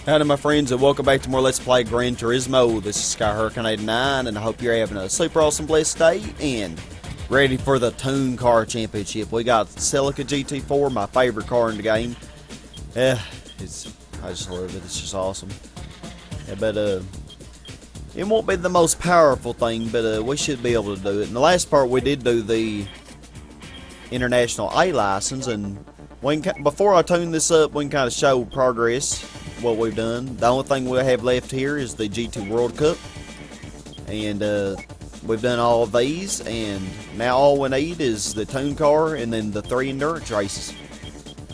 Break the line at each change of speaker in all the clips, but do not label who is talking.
Howdy my friends, and welcome back to more Let's Play Gran Turismo. This is Sky Hurricane 89, and I hope you're having a super awesome blessed day and ready for the Tune Car Championship. We got Celica GT4, my favorite car in the game. I just love it, it's just awesome. But it won't be the most powerful thing, but we should be able to do it. In the last part we did do the International A license, and before I tune this up, we can kind of show progress, what we've done. The only thing we have left here is the GT World Cup, and we've done all of these, and now all we need is the tune car and then the 3 endurance races.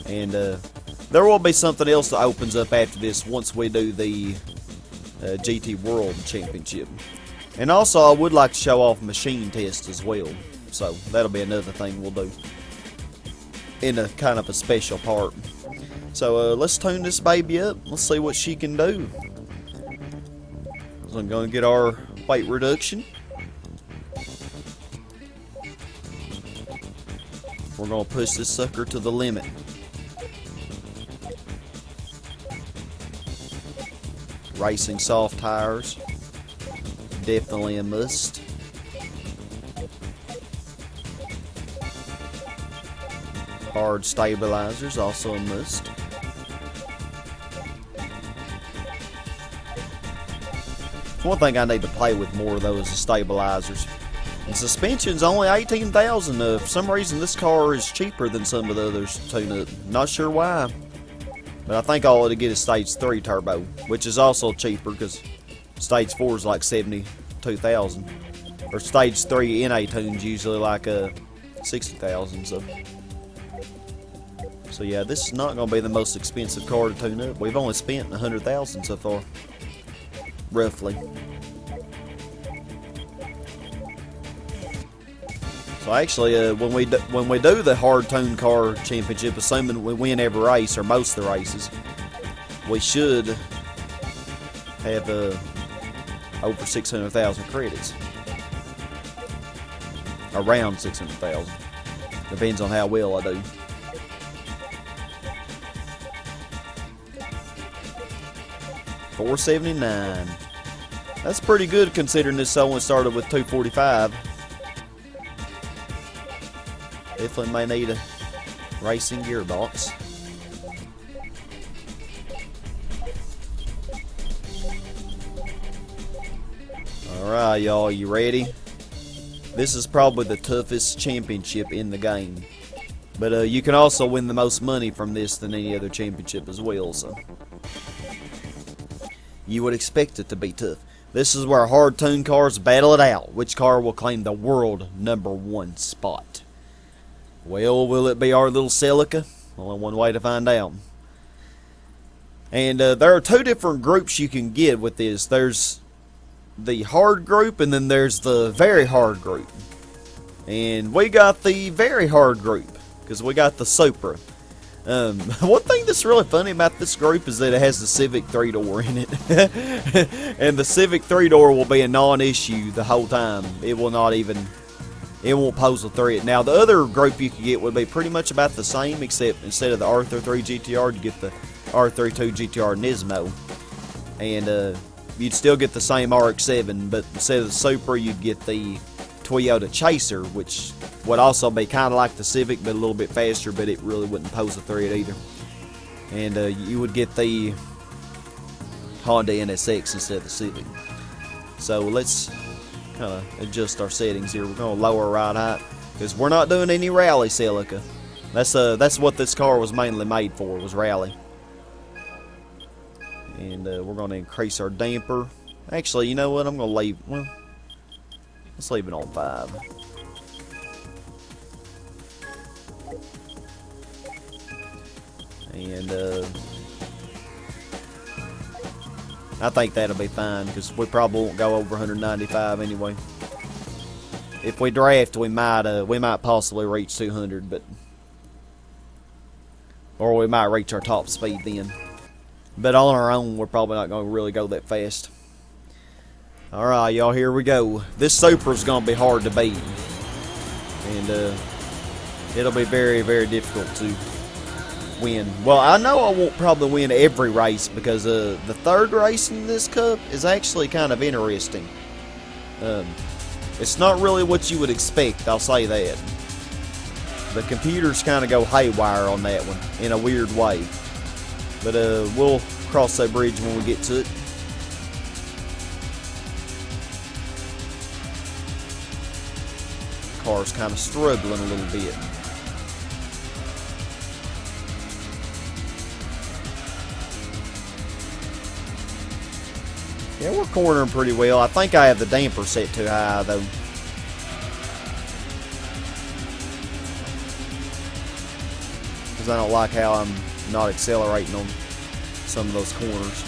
And there will be something else that opens up after this once we do the GT World Championship. And also I would like to show off machine test as well, so that'll be another thing we'll do in a kind of a special part. So let's tune this baby up. Let's see what she can do. So I'm going to get our weight reduction. We're going to push this sucker to the limit. Racing soft tires, definitely a must. Hard stabilizers, also a must. One thing I need to play with more though is the stabilizers. And suspension's only $18,000. For some reason this car is cheaper than some of the others to tune up. Not sure why, but I think all it'll get is stage 3 turbo, which is also cheaper because stage 4 is like $72,000, or stage 3 NA tunes usually like $60,000. So yeah, this is not going to be the most expensive car to tune up. We've only spent $100,000 so far, roughly. So actually, when we do the hard tune car championship, assuming we win every race or most of the races, we should have over 600,000 credits, around 600,000. Depends on how well I do. $479. That's pretty good considering this only started with 245. Definitely may need a racing gearbox. Alright y'all, you ready? This is probably the toughest championship in the game. But you can also win the most money from this than any other championship as well, so you would expect it to be tough. This is where hard tune cars battle it out. Which car will claim the world #1 spot? Well, will it be our little Celica? Only one way to find out. And there are 2 different groups you can get with this. There's the hard group, and then there's the very hard group. And we got the very hard group because we got the Supra. One thing that's really funny about this group is that it has the Civic 3-door in it. And the Civic 3-door will be a non-issue the whole time. It will not even, it won't pose a threat. Now the other group you could get would be pretty much about the same, except instead of the R33 GTR, you get the R32 GTR Nismo. And you'd still get the same RX7, but instead of the Supra you'd get the Toyota Chaser, which would also be kind of like the Civic but a little bit faster, but it really wouldn't pose a threat either. And you would get the Honda NSX instead of the Civic. So let's kind of adjust our settings here. We're going to lower ride height because we're not doing any rally Celica. That's what this car was mainly made for, was rally. And we're going to increase our damper. Actually, you know what? I'm going to leave, well, let's leave it on 5. And I think that'll be fine because we probably won't go over 195 anyway. If we draft, we might possibly reach 200, but or we might reach our top speed then. But on our own, we're probably not going to really go that fast. Alright, y'all, here we go. This Supra's going to be hard to beat. And it'll be very, very difficult to win. Well, I know I won't probably win every race because the third race in this cup is actually kind of interesting. It's not really what you would expect, I'll say that. The computers kind of go haywire on that one in a weird way. But we'll cross that bridge when we get to it. Car's kind of struggling a little bit. Yeah, we're cornering pretty well. I think I have the damper set too high, though. Because I don't like how I'm not accelerating on some of those corners.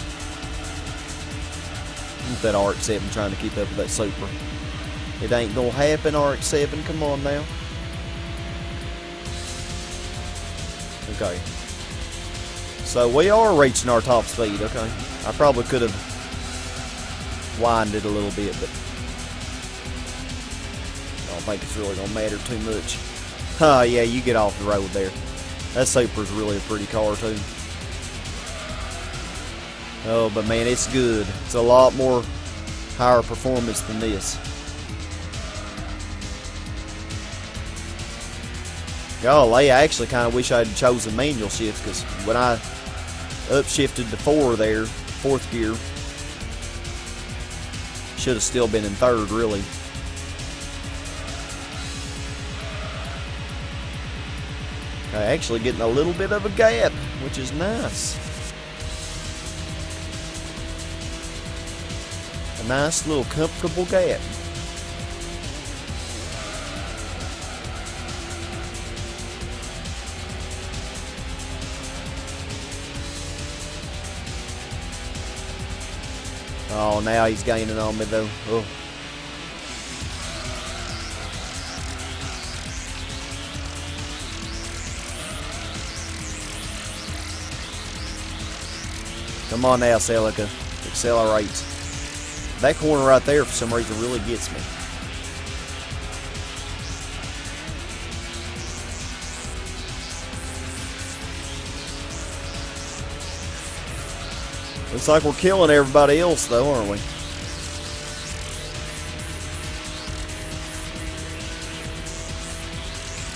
With that RX7 trying to keep up with that Supra. It ain't gonna happen, RX7. Come on now. Okay. So we are reaching our top speed, okay. I probably could have winded it a little bit, but I don't think it's really gonna matter too much. Oh yeah, you get off the road there. That Supra's really a pretty car too. Oh, but man, it's good. It's a lot more higher performance than this. Golly, I actually kind of wish I had chosen manual shift, because when I upshifted to 4 there, 4th gear, should have still been in 3rd, really. Okay, actually getting a little bit of a gap, which is nice. A nice little comfortable gap. Oh, now he's gaining on me though. Oh. Come on now, Celica. Accelerate. That corner right there, for some reason, really gets me. Looks like we're killing everybody else, though, aren't we?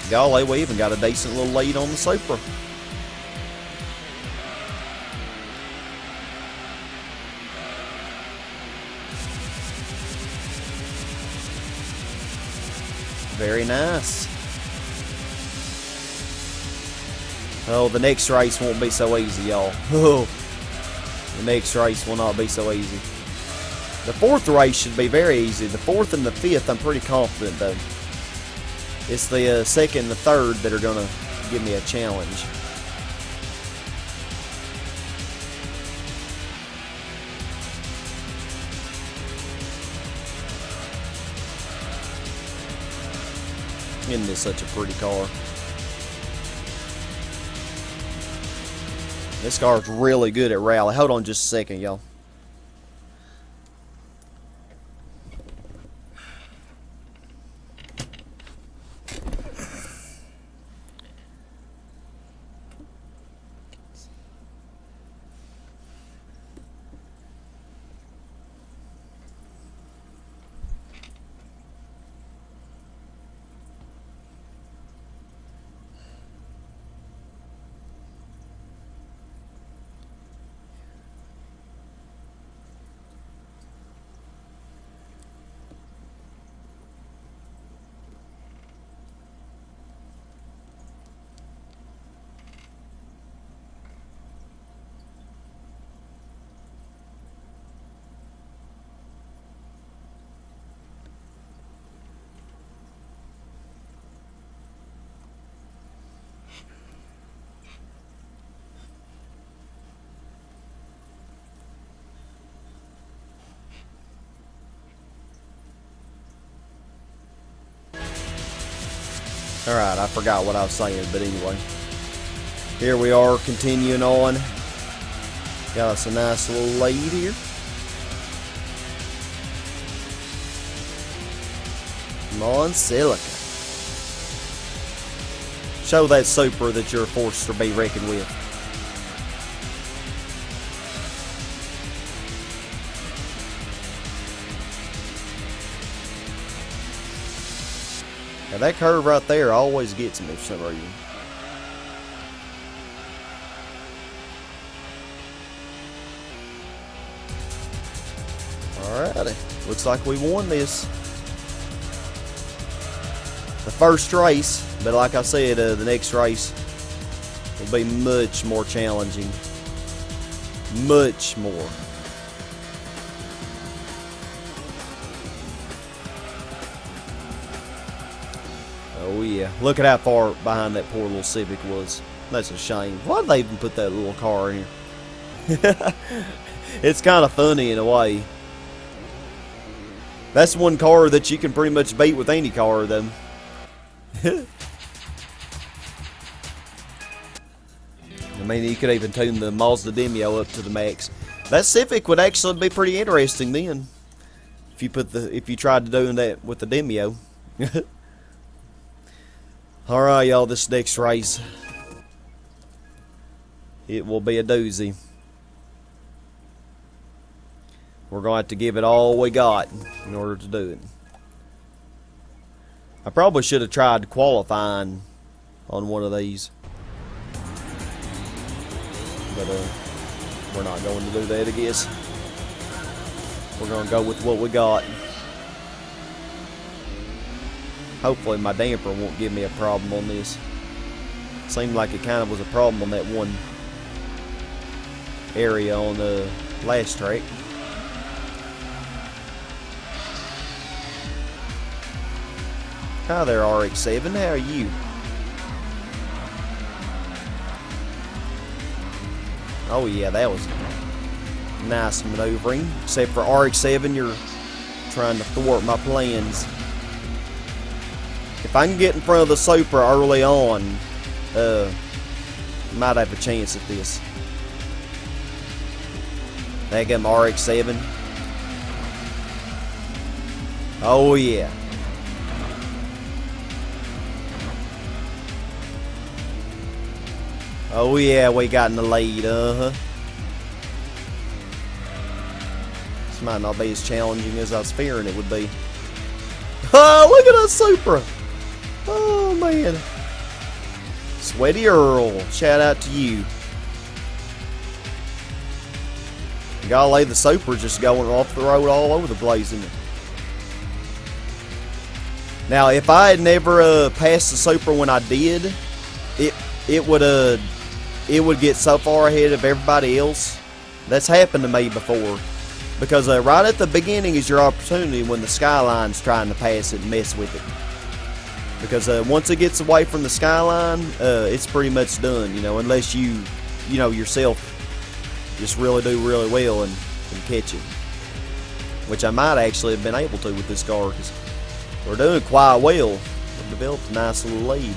Golly, we even got a decent little lead on the Supra. Very nice. Oh, the next race won't be so easy, y'all. Oh. The next race will not be so easy. The 4th race should be very easy. The 4th and the 5th, I'm pretty confident, though. It's the 2nd and the 3rd that are going to give me a challenge. Isn't this such a pretty car? This car's really good at rally. Hold on just a second, y'all. Alright, I forgot what I was saying, but anyway. Here we are, continuing on. Got us a nice little lead here. Come on, Celica. Show that Supra that you're a force to be reckoned with. Now that curve right there always gets me for some reason. Alrighty, looks like we won this. The first race, but like I said, the next race will be much more challenging. Much more. Oh yeah, look at how far behind that poor little Civic was. That's a shame. Why did they even put that little car in here? It's kind of funny in a way. That's one car that you can pretty much beat with any car, though. I mean, you could even tune the Mazda Demio up to the max. That Civic would actually be pretty interesting then, if you tried to do that with the Demio. All right, y'all. This next race, it will be a doozy. We're going to have to give it all we got in order to do it. I probably should have tried qualifying on one of these. But we're not going to do that, I guess. We're going to go with what we got. Hopefully my damper won't give me a problem on this. Seemed like it kind of was a problem on that one area on the last track. Hi there, RX7. How are you? Oh yeah, that was nice maneuvering. Except for RX7, you're trying to thwart my plans. If I can get in front of the Supra early on, might have a chance at this. There got my RX7. Oh yeah. Oh yeah, we got in the lead, This might not be as challenging as I was fearing it would be. Oh, look at that Supra! Oh man. Sweaty Earl, shout out to you. Golly, the Supra just going off the road all over the place, isn't it? Now, if I had never passed the Supra when I did, it would get so far ahead of everybody else. That's happened to me before. Because right at the beginning is your opportunity when the Skyline's trying to pass it and mess with it. Because once it gets away from the Skyline, it's pretty much done, you know, unless you yourself just really do really well and catch it. Which I might actually have been able to with this car, because we're doing quite well. We've developed a nice little lead.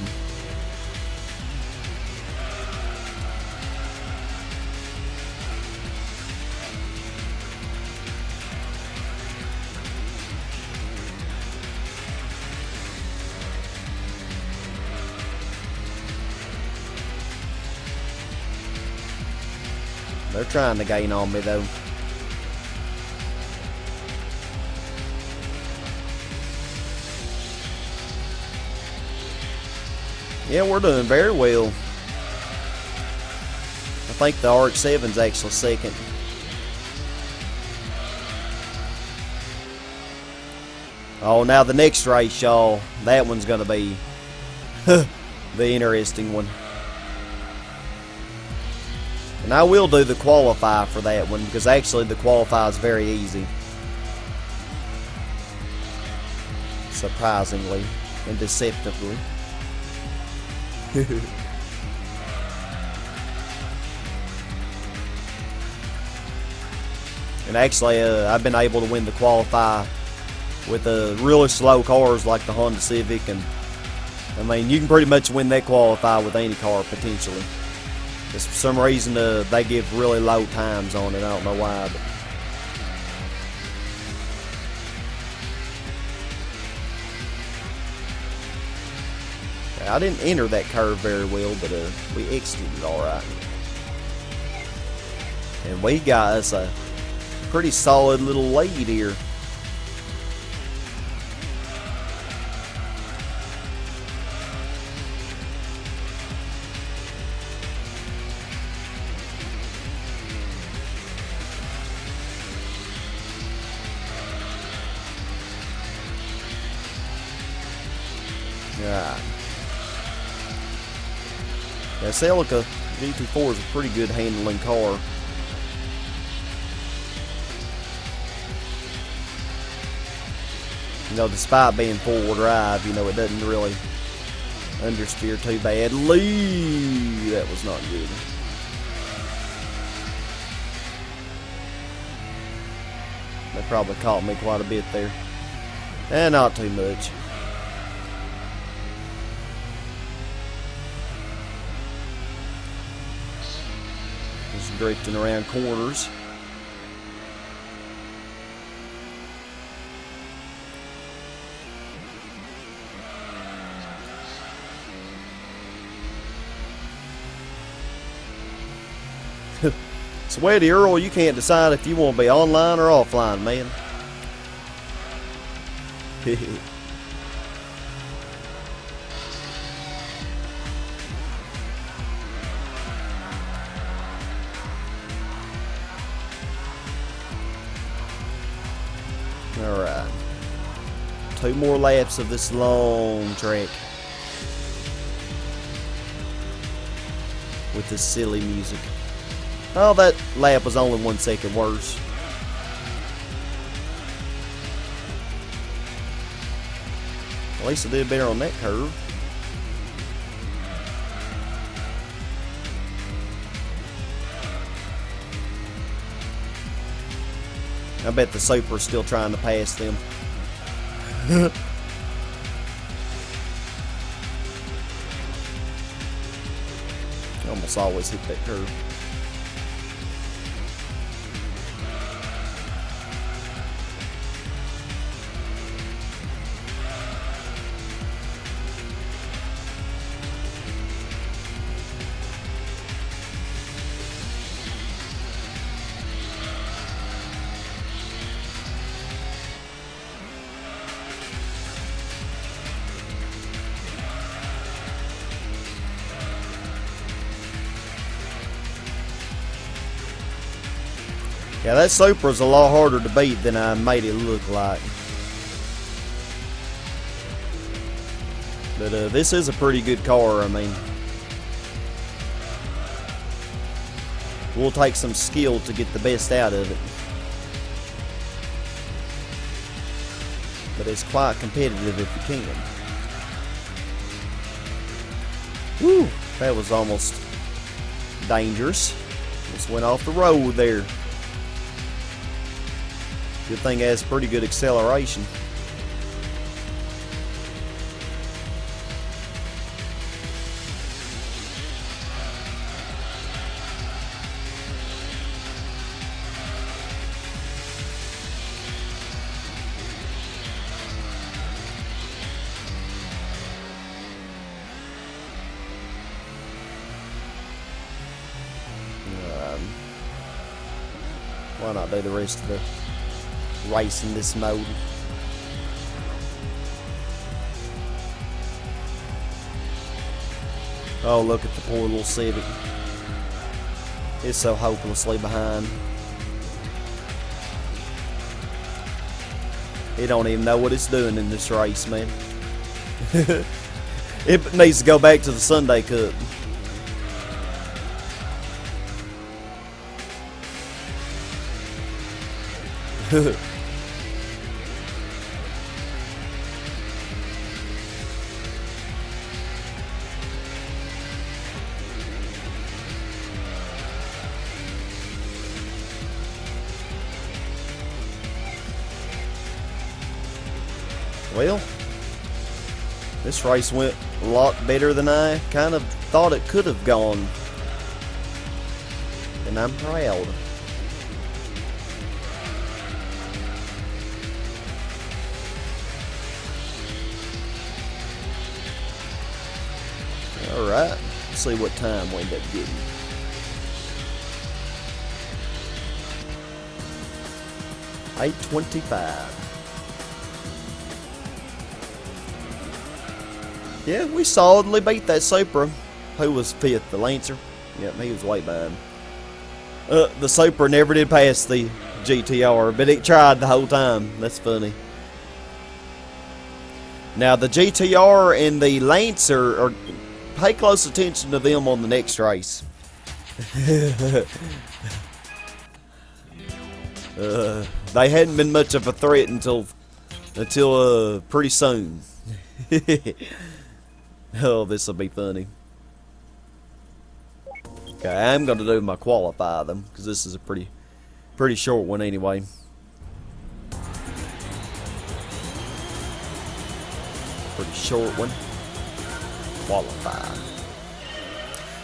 They're trying to gain on me though. Yeah, we're doing very well. I think the RX-7's actually second. Oh, now the next race, y'all, that one's gonna be the interesting one. And I will do the qualify for that one, because actually the qualify is very easy. Surprisingly and deceptively. And actually, I've been able to win the qualify with really slow cars like the Honda Civic, and I mean, you can pretty much win that qualify with any car potentially. Just for some reason, they give really low times on it. I don't know why, but. I didn't enter that curve very well, but we exited it alright. And we got us a pretty solid little lead here. Yeah, Celica GT4 is a pretty good handling car. You know, despite being four-wheel drive, you know, it doesn't really understeer too badly. That was not good. They probably caught me quite a bit there. And not too much. Just drifting around corners. Sweaty Earl, you can't decide if you want to be online or offline, man. Alright. 2 more laps of this long track. With this silly music. Oh, that lap was only 1 second worse. At least I did better on that curve. I bet the Supra's still trying to pass them. Almost always hit that curve. Yeah, that Supra's a lot harder to beat than I made it look like. But this is a pretty good car, I mean. We'll take some skill to get the best out of it. But it's quite competitive if you can. Woo! That was almost dangerous. Just went off the road there. Good thing it has pretty good acceleration. Why not do the rest of the race in this mode? Oh, look at the poor little Civic. It's so hopelessly behind. It don't even know what it's doing in this race, man. It needs to go back to the Sunday Cup. Well, this race went a lot better than I kind of thought it could have gone. And I'm proud. right? Let's see what time we end up getting. $8:25. Yeah, we solidly beat that Supra. Who was fifth? The Lancer? Yep, he was way behind. The Supra never did pass the GTR, but it tried the whole time. That's funny. Now, the GTR and the Lancer, pay close attention to them on the next race. They hadn't been much of a threat until pretty soon. Oh, this will be funny. Okay, I'm going to do my qualify them, because this is a pretty short one anyway. Pretty short one. Qualify.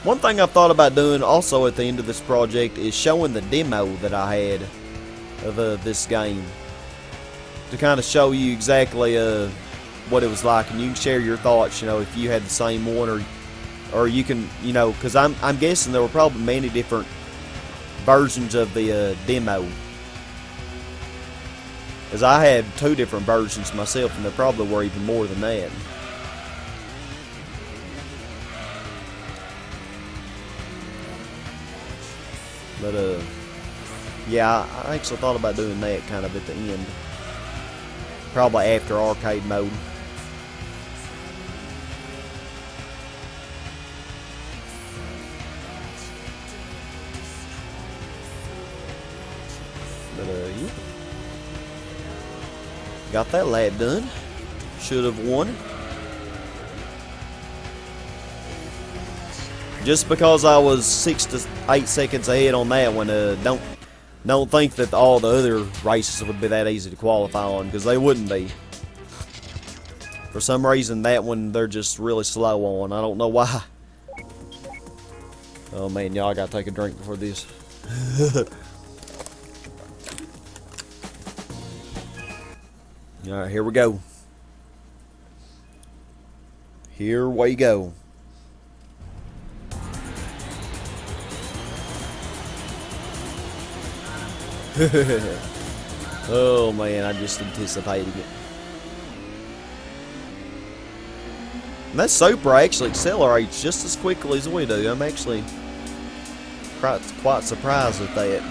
One thing I've thought about doing also at the end of this project is showing the demo that I had of this game, to kind of show you exactly what it was like, and you can share your thoughts, you know, if you had the same one, or you can, you know, because I'm guessing there were probably many different versions of the demo, as I had 2 different versions myself, and there probably were even more than that. But yeah, I actually thought about doing that kind of at the end, probably after arcade mode. But yeah, got that lap done. Should have won. Just because I was 6 to 8 seconds ahead on that one, don't think that all the other races would be that easy to qualify on, because they wouldn't be. For some reason, that one they're just really slow on. I don't know why. Oh man, y'all, I gotta take a drink before this. Alright, here we go. Here we go. Oh man, I'm just anticipating it. And that Supra actually accelerates just as quickly as we do. I'm actually quite surprised at that.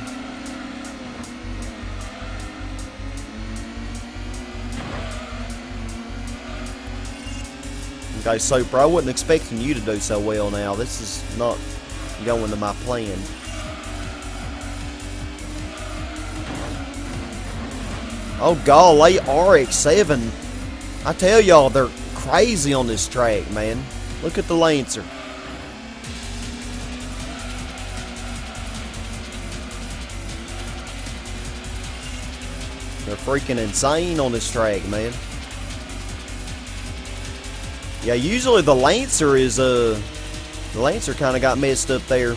Okay, Supra, I wasn't expecting you to do so well now. This is not going to my plan. Oh golly, RX7. I tell y'all, they're crazy on this track, man. Look at the Lancer. They're freaking insane on this track, man. Yeah, usually the Lancer is, the Lancer kind of got messed up there.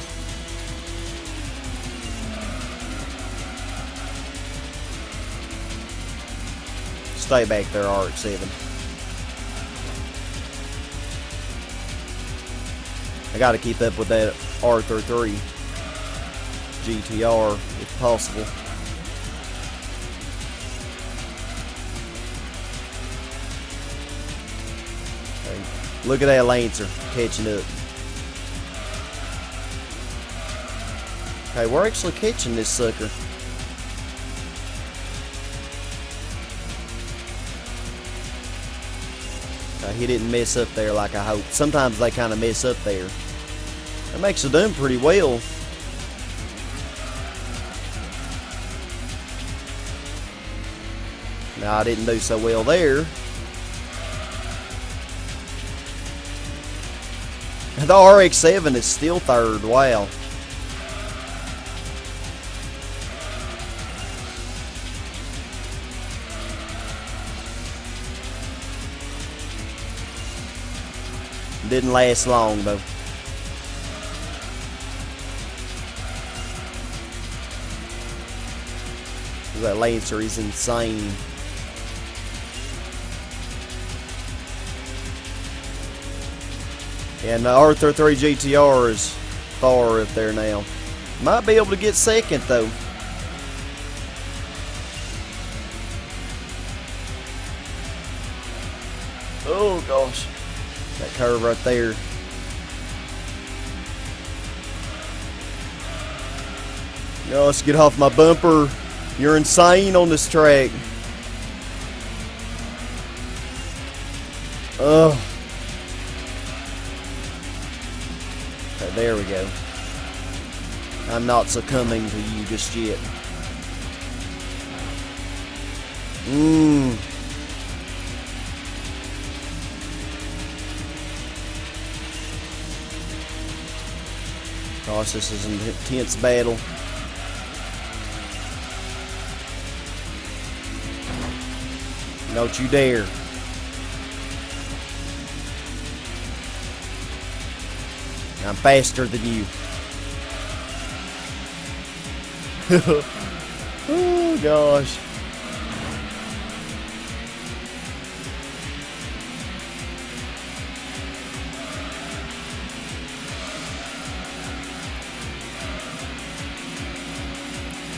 Stay back there, RX7. I gotta keep up with that R33 GTR if possible. Okay. Look at that Lancer catching up. Okay, we're actually catching this sucker. He didn't mess up there like I hoped. Sometimes they kind of mess up there. I'm actually doing pretty well. No, I didn't do so well there. The RX7 is still third. Wow. Didn't last long though. That Lancer is insane. And the Arthur 3 GTR is far up there now. Might be able to get second though. Oh gosh. That curve right there. Gosh, get off my bumper. You're insane on this track. Ugh. Okay, there we go. I'm not succumbing to you just yet. Gosh, this is an intense battle. Don't you dare. I'm faster than you. Oh gosh.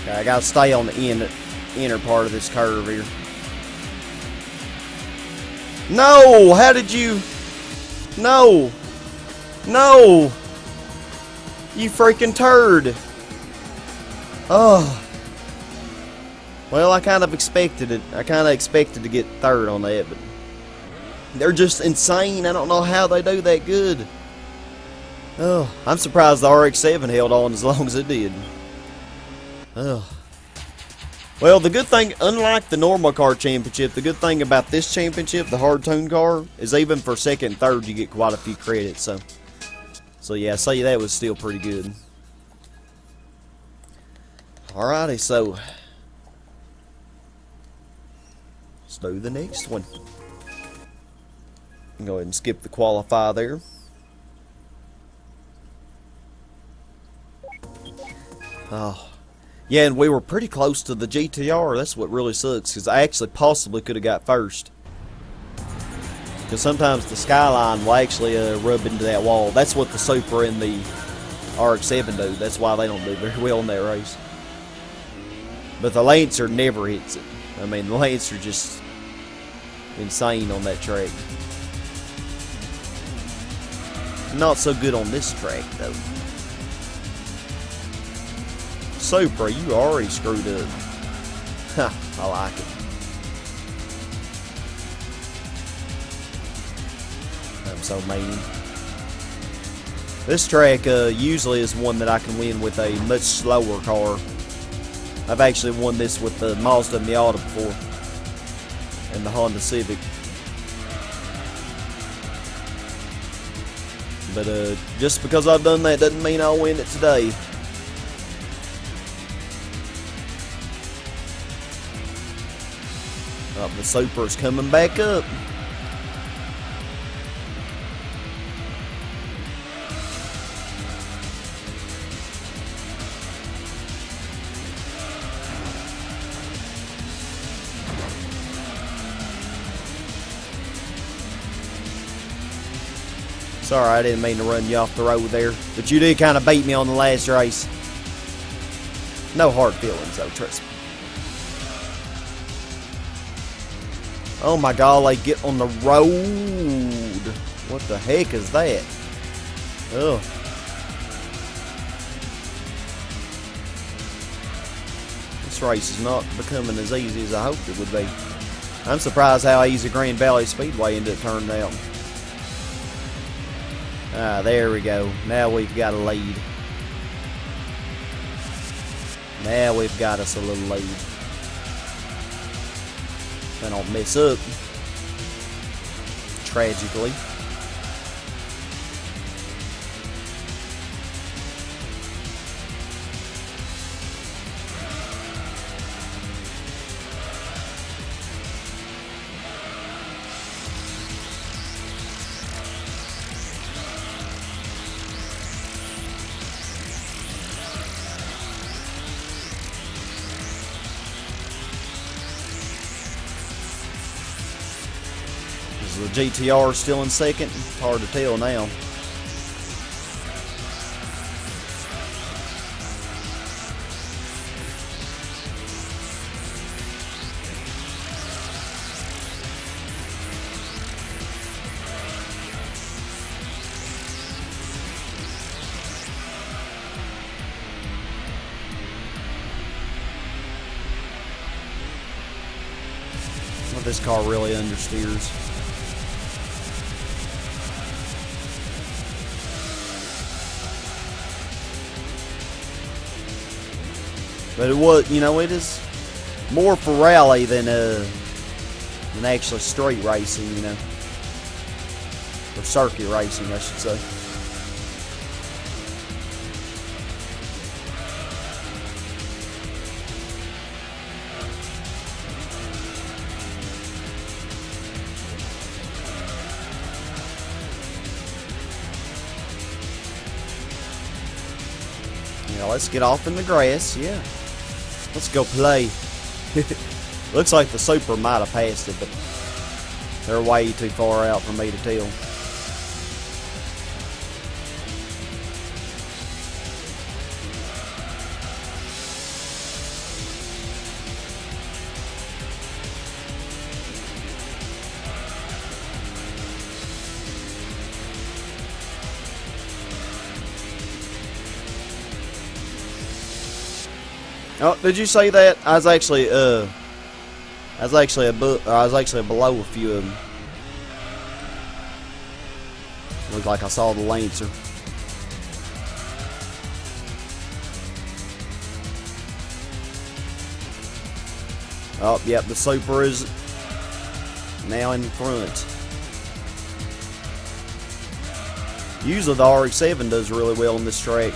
Okay, I gotta stay on the inner part of this curve here. No! How did you? No! No! You freaking turd! Oh. Well, I kind of expected it. I kind of expected to get third on that, but they're just insane. I don't know how they do that good. Oh, I'm surprised the RX7 held on as long as it did. Oh. Well, the good thing, unlike the normal car championship, the good thing about this championship, the hard tune car, is even for second and third, you get quite a few credits. So yeah, I say that was still pretty good. Alrighty, so let's do the next one. Go ahead and skip the qualify there. Oh. Yeah, and we were pretty close to the GTR. That's what really sucks, because I actually possibly could have got first. Because sometimes the Skyline will actually rub into that wall. That's what the Supra and the RX7 do. That's why they don't do very well in that race. But the Lancer never hits it. I mean, the Lancer just insane on that track. Not so good on this track, though. Supra, you already screwed up. Huh, I like it. I'm so mean. This track usually is one that I can win with a much slower car. I've actually won this with the Mazda Miata before. And the Honda Civic. But just because I've done that doesn't mean I'll win it today. Oh, the Supra's coming back up. Sorry, I didn't mean to run you off the road there, but you did kind of beat me on the last race. No hard feelings though, trust me. Oh my golly, get on the road. What the heck is that? Ugh. This race is not becoming as easy as I hoped it would be. I'm surprised how easy Grand Valley Speedway ended up turning out. Ah, there we go. Now we've got a lead. Now we've got us a little lead. I don't mess up. Tragically. The GTR still in second. It's hard to tell now. Well, this car really understeers. But it was, you know, it is more for rally than actually straight racing, you know, or circuit racing, I should say. Yeah, let's get off in the grass. Yeah. Let's go play. Looks like the Supra might have passed it, but they're way too far out for me to tell. Oh, did you say that? I was actually below a few of them. Looked like I saw the Lancer. Oh, yep, the Supra is now in front. Usually the RX7 does really well on this track.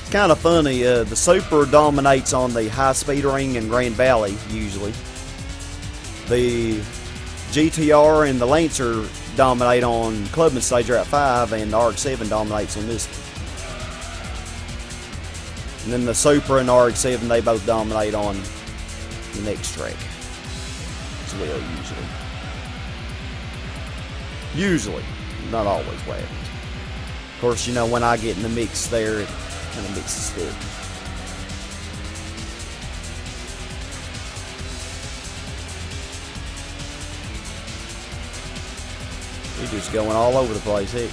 It's kind of funny, the Supra dominates on the high-speed ring and Grand Valley, usually. The GTR and the Lancer dominate on Clubman Stage Route 5, and the RX-7 dominates on this one. And then the Supra and the RX-7, they both dominate on the next track as well, usually. Usually, not always what happens. Of course, you know, when I get in the mix there, it kind of mixes it. We're just going all over the place, heck.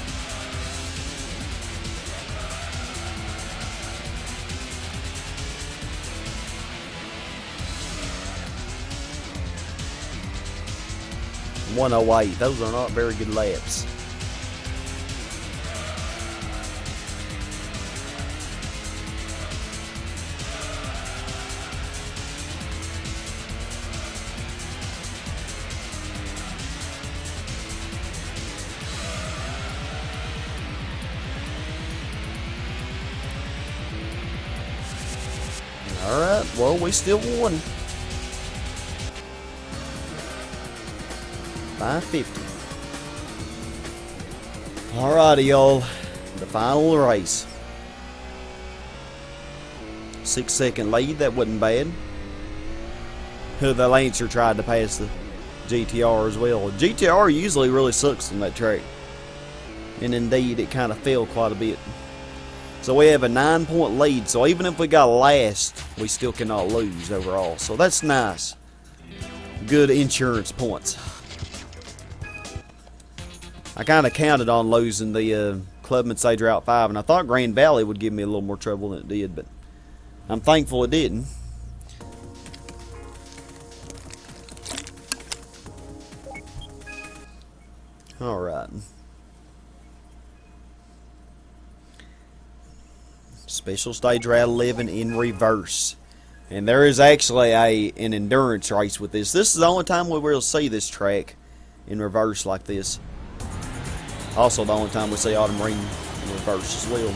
.108, those are not very good laps. Alright, well, we still won. 550. Alrighty, y'all. The final race. 6-second lead, that wasn't bad. The Lancer tried to pass the GTR as well. GTR usually really sucks on that track. And indeed, it kind of fell quite a bit. So we have a 9-point lead. So even if we got last, we still cannot lose overall. So that's nice. Good insurance points. I kind of counted on losing the Clubman Stage Route 5, and I thought Grand Valley would give me a little more trouble than it did, but I'm thankful it didn't. Alright. Special Stage Route 11 in reverse. And there is actually an endurance race with this. This is the only time we will see this track in reverse like this. Also the only time we see Autumn Ring in reverse as well.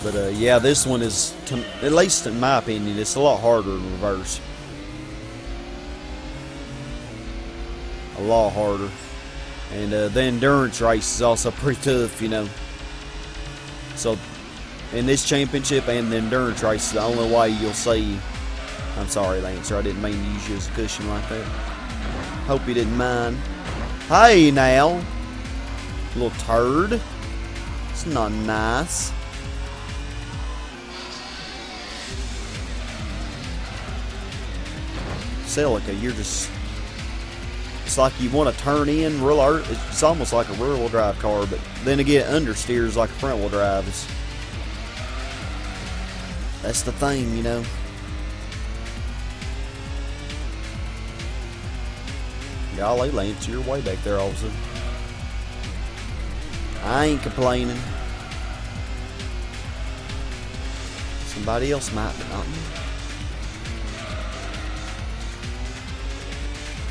But yeah, this one is, at least in my opinion, it's a lot harder in reverse. A lot harder. And the endurance race is also pretty tough, you know. So in this championship and the endurance race is the only way you'll see. I'm sorry, Lancer, I didn't mean to use you as a cushion like that. Hope you didn't mind. Hey now, little turd. It's not nice. Celica, you're just, it's like you want to turn in real, it's almost like a rear-wheel drive car, but then again, understeers like a front-wheel drive. That's the thing, you know. Golly, Lance, you're way back there also. I ain't complaining. Somebody else might, but not me.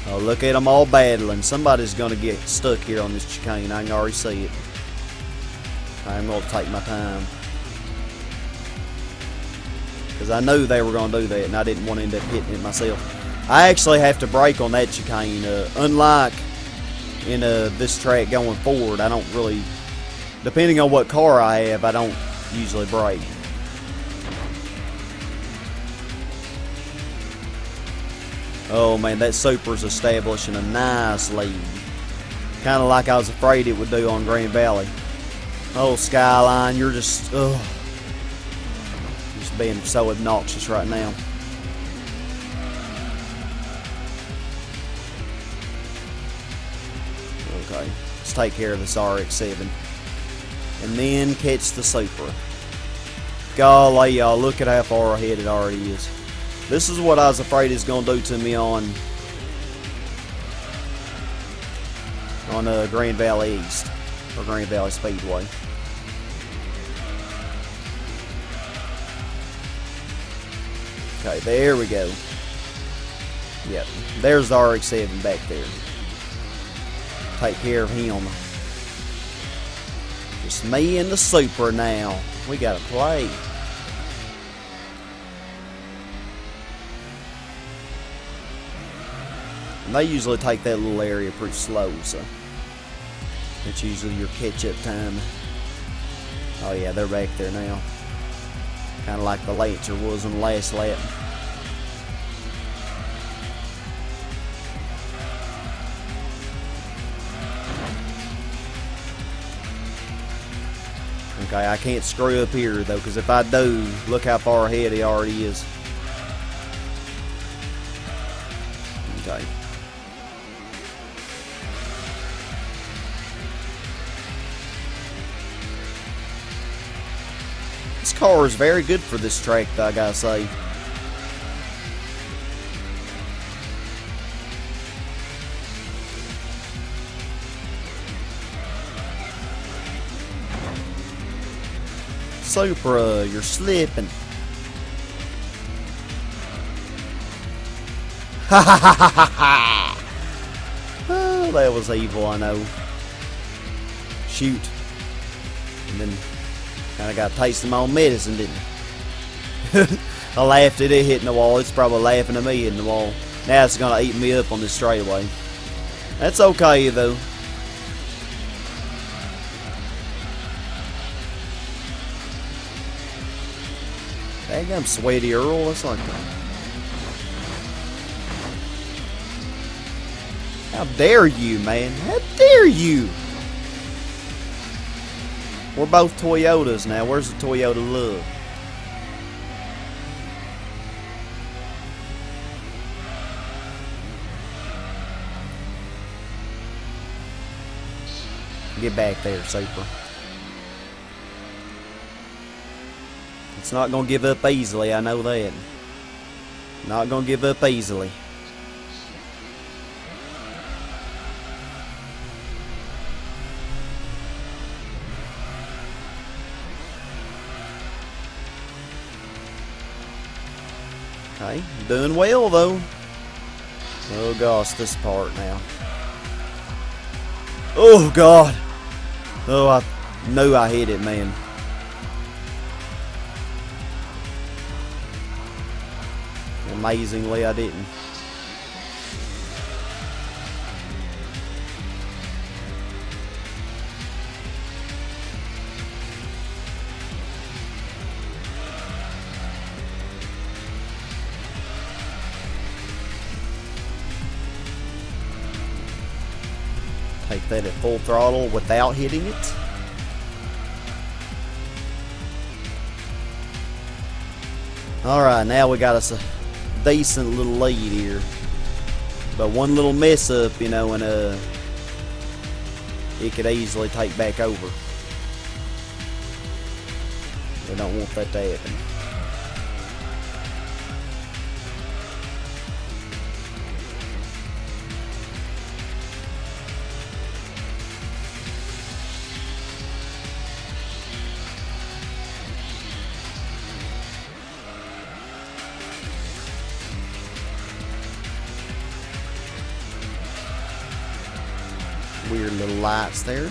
Oh, look at them all battling. Somebody's going to get stuck here on this chicane. I can already see it. I'm going to take my time. Because I knew they were going to do that, and I didn't want to end up hitting it myself. I actually have to brake on that chicane. Unlike in this track going forward, I don't really, depending on what car I have, I don't usually brake. Oh man, that Supra's establishing a nice lead. Kind of like I was afraid it would do on Grand Valley. Oh, Skyline, you're just, just being so obnoxious right now. Okay, let's take care of this RX7. And then catch the Supra. Golly, y'all, look at how far ahead it already is. This is what I was afraid it's going to do to me on Grand Valley East, or Grand Valley Speedway. Okay, there we go. Yep, there's the RX-7 back there. Take care of him. Just me and the Supra now. We gotta play. And they usually take that little area pretty slow, so it's usually your catch-up time. Oh yeah, they're back there now. Kind of like the Lancer was on the last lap. Okay, I can't screw up here though, because if I do, look how far ahead he already is. Okay. This car is very good for this track, though, I gotta say. Supra, you're slipping. Ha ha ha ha ha! Oh, that was evil, I know. Shoot. And then kind of got a taste of my own medicine, didn't I? I laughed at it hitting the wall. It's probably laughing at me hitting the wall. Now it's going to eat me up on this straightaway. That's okay, though. Dang, I'm Sweaty Earl. That's like that. How dare you, man? How dare you? We're both Toyotas now. Where's the Toyota love? Get back there, Supra. It's not going to give up easily, I know that. Not going to give up easily. Okay, doing well though. Oh gosh, this part now. Oh God. Oh, I knew I hit it, man. Amazingly, I didn't. Take that at full throttle without hitting it. Alright, now we got us a decent little lead here. But one little mess up, you know, and it could easily take back over. We don't want that to happen. Weird little lights there.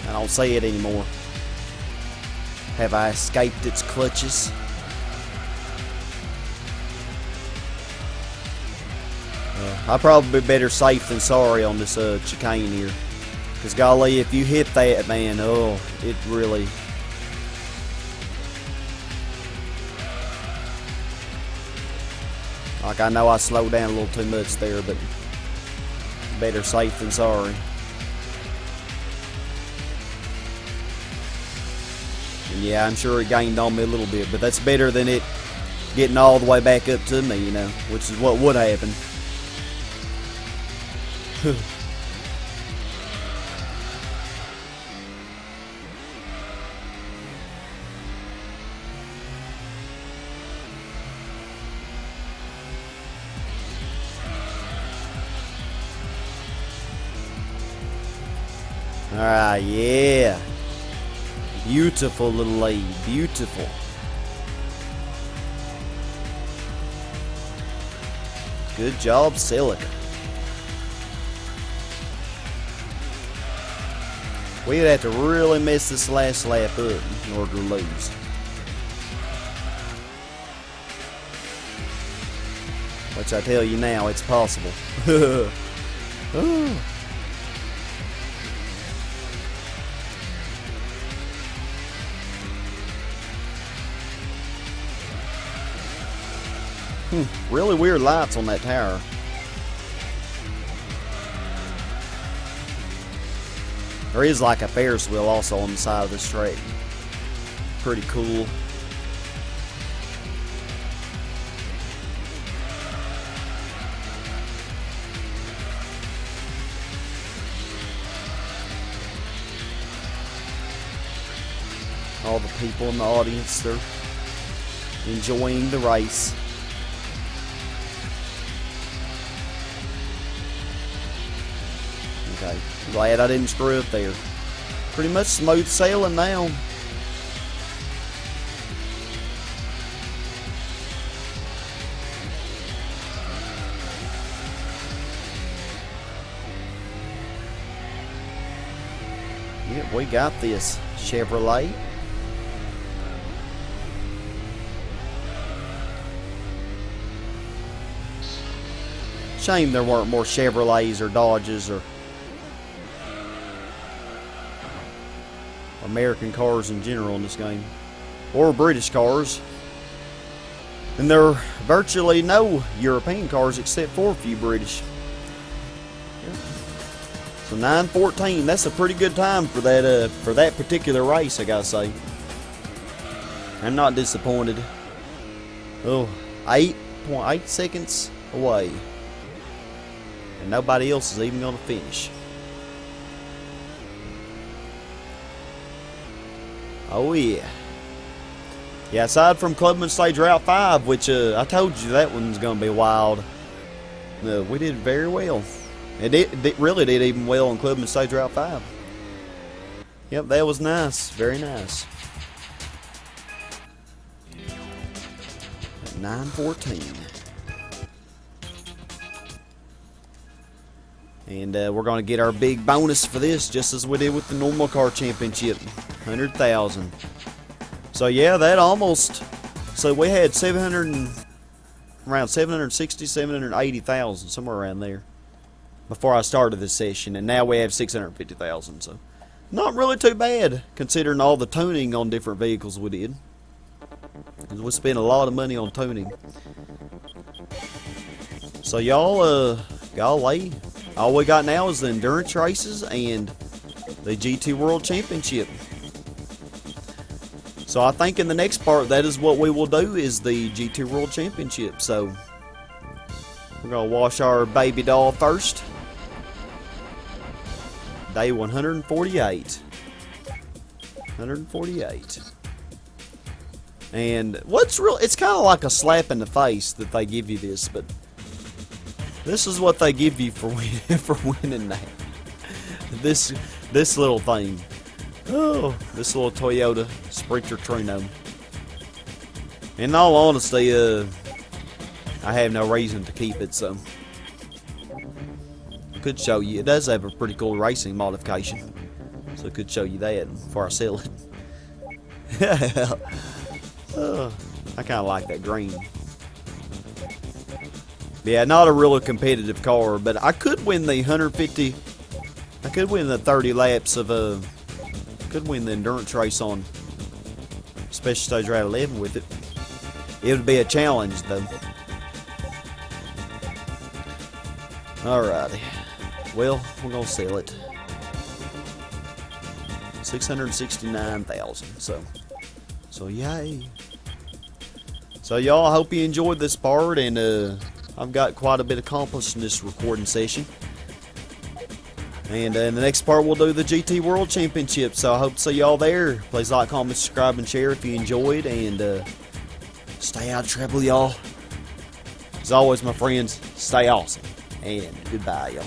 I don't see it anymore. Have I escaped its clutches? I'll probably be better safe than sorry on this chicane here. Because golly, if you hit that, man, oh, it really... Like, I know I slowed down a little too much there, but better safe than sorry. And yeah, I'm sure it gained on me a little bit, but that's better than it getting all the way back up to me, you know, which is what would happen. Alright, yeah. Beautiful little lead. Beautiful. Good job, Celica. We'd have to really mess this last lap up in order to lose. Which I tell you now, it's possible. Oh. Really weird lights on that tower. There is like a Ferris wheel also on the side of this track. Pretty cool. All the people in the audience, they're enjoying the race. Okay, glad I didn't screw up there. Pretty much smooth sailing now. Yep, we got this, Chevrolet. Shame there weren't more Chevrolets or Dodges or American cars in general in this game, or British cars. And there are virtually no European cars except for a few British. Yep. So 9:14, that's a pretty good time for that particular race, I gotta say. I'm not disappointed. Oh, 8.8 seconds away, and nobody else is even gonna finish. Oh yeah. Yeah, aside from Clubman Stage Route 5, which I told you that one's going to be wild, we did very well. It really did even well on Clubman Stage Route 5. Yep, that was nice. Very nice. At 9:14. And we're going to get our big bonus for this, just as we did with the normal car championship. 100,000. So yeah, that almost. So we had around 760, 780,000, somewhere around there, before I started this session, and now we have 650,000. So not really too bad considering all the tuning on different vehicles we did. We spent a lot of money on tuning. So y'all, golly, all we got now is the endurance races and the GT World Championship. So I think in the next part, that is what we will do, is the GT World Championship. So we're going to wash our baby doll first. Day 148. 148. And what's real, it's kind of like a slap in the face that they give you this, but this is what they give you for winning that. This little thing. Oh, this little Toyota Sprinter Trino. In all honesty, I have no reason to keep it, so I could show you. It does have a pretty cool racing modification, so I could show you that before I sell it. I kind of like that green. Yeah, not a really competitive car, but I could win the 150. I could win the 30 laps of could win the endurance race on Special Stage Route 11 with it. It would be a challenge, though. Alrighty. Well, we're gonna sell it. 669,000. So yay. So y'all, I hope you enjoyed this part, and I've got quite a bit accomplished in this recording session. And in the next part, we'll do the GT World Championship. So I hope to see y'all there. Please like, comment, subscribe, and share if you enjoyed. And stay out of trouble, y'all. As always, my friends, stay awesome. And goodbye, y'all.